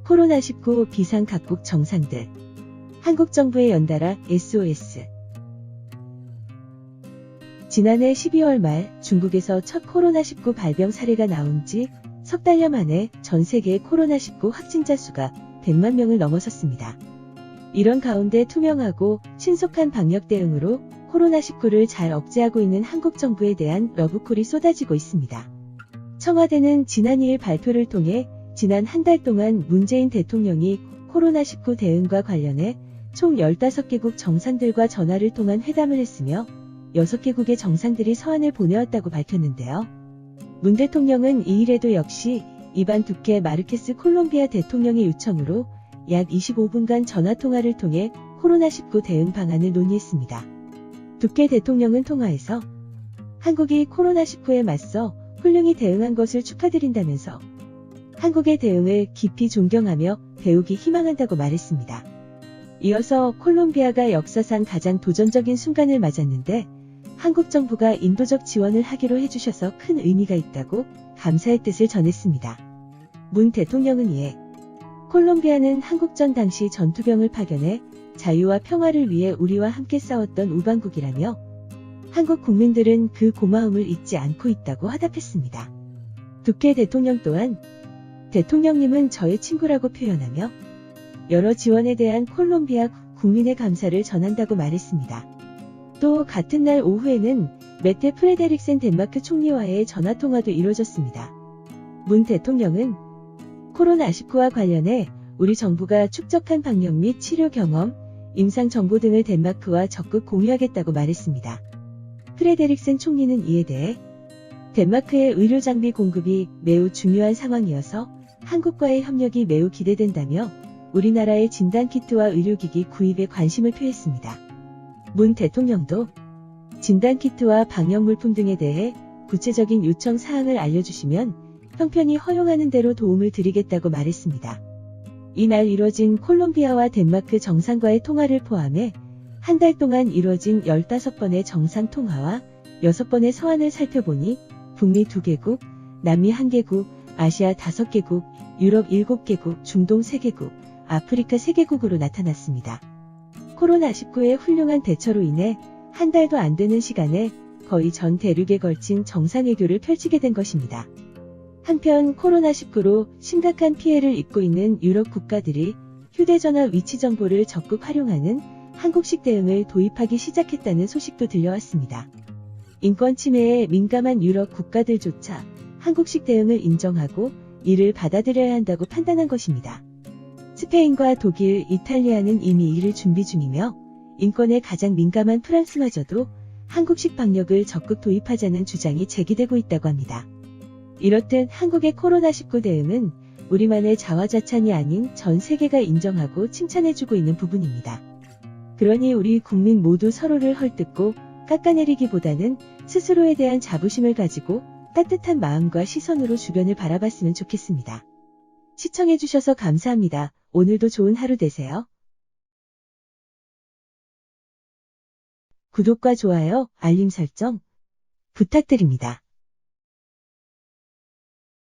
코로나19 비상 각국 정상들. 한국 정부에 연달아 SOS. 지난해 12월 말 중국에서 첫 코로나19 발병 사례가 나온 지 석 달여 만에 전 세계의 코로나19 확진자 수가 100만 명을 넘어섰습니다. 이런 가운데 투명하고 신속한 방역 대응으로 코로나19를 잘 억제하고 있는 한국 정부에 대한 러브콜이 쏟아지고 있습니다. 청와대는 지난 2일 발표를 통해 지난 한 달 동안 문재인 대통령이 코로나19 대응과 관련해 총 15개국 정상들과 전화를 통한 회담을 했으며 6개국의 정상들이 서한을 보내왔다고 밝혔는데요. 문 대통령은 2일에도 역시 이반 두케 마르케스 콜롬비아 대통령의 요청으로 약 25분간 전화통화를 통해 코로나19 대응 방안을 논의했습니다. 두케 대통령은 통화에서 한국이 코로나19에 맞서 훌륭히 대응한 것을 축하드린다면서 한국의 대응을 깊이 존경하며 배우기 희망한다고 말했습니다. 이어서 콜롬비아가 역사상 가장 도전적인 순간을 맞았는데 한국 정부가 인도적 지원을 하기로 해주셔서 큰 의미가 있다고 감사의 뜻을 전했습니다. 문 대통령은 이에 콜롬비아는 한국전 당시 전투병을 파견해 자유와 평화를 위해 우리와 함께 싸웠던 우방국이라며 한국 국민들은 그 고마움을 잊지 않고 있다고 화답했습니다. 두케 대통령 또한 대통령님은 저의 친구라고 표현하며 여러 지원에 대한 콜롬비아 국민의 감사를 전한다고 말했습니다. 또 같은 날 오후에는 메테 프레데릭센 덴마크 총리와의 전화통화도 이루어졌습니다. 문 대통령은 코로나19와 관련해 우리 정부가 축적한 방역 및 치료 경험, 임상 정보 등을 덴마크와 적극 공유하겠다고 말했습니다. 프레데릭센 총리는 이에 대해 덴마크의 의료 장비 공급이 매우 중요한 상황이어서 한국과의 협력이 매우 기대된다며 우리나라의 진단키트와 의료기기 구입에 관심을 표했습니다. 문 대통령도 진단키트와 방역물품 등에 대해 구체적인 요청 사항을 알려주시면 형편이 허용하는 대로 도움을 드리겠다고 말했습니다. 이날 이뤄진 콜롬비아와 덴마크 정상과의 통화를 포함해 한 달 동안 이뤄진 15번의 정상통화와 6번의 서한을 살펴보니 북미 2개국, 남미 1개국, 아시아 5개국, 유럽 7개국, 중동 3개국, 아프리카 3개국으로 나타났습니다. 코로나19의 훌륭한 대처로 인해 한 달도 안 되는 시간에 거의 전 대륙에 걸친 정상외교를 펼치게 된 것입니다. 한편 코로나19로 심각한 피해를 입고 있는 유럽 국가들이 휴대전화 위치 정보를 적극 활용하는 한국식 대응을 도입하기 시작했다는 소식도 들려왔습니다. 인권 침해에 민감한 유럽 국가들조차 한국식 대응을 인정하고 이를 받아들여야 한다고 판단한 것입니다. 스페인과 독일, 이탈리아는 이미 이를 준비 중이며 인권에 가장 민감한 프랑스마저도 한국식 방역을 적극 도입하자는 주장이 제기되고 있다고 합니다. 이렇듯 한국의 코로나19 대응은 우리만의 자화자찬이 아닌 전 세계가 인정하고 칭찬해주고 있는 부분입니다. 그러니 우리 국민 모두 서로를 헐뜯고 깎아내리기보다는 스스로에 대한 자부심을 가지고 따뜻한 마음과 시선으로 주변을 바라봤으면 좋겠습니다. 시청해주셔서 감사합니다. 오늘도 좋은 하루 되세요. 구독과 좋아요, 알림 설정 부탁드립니다.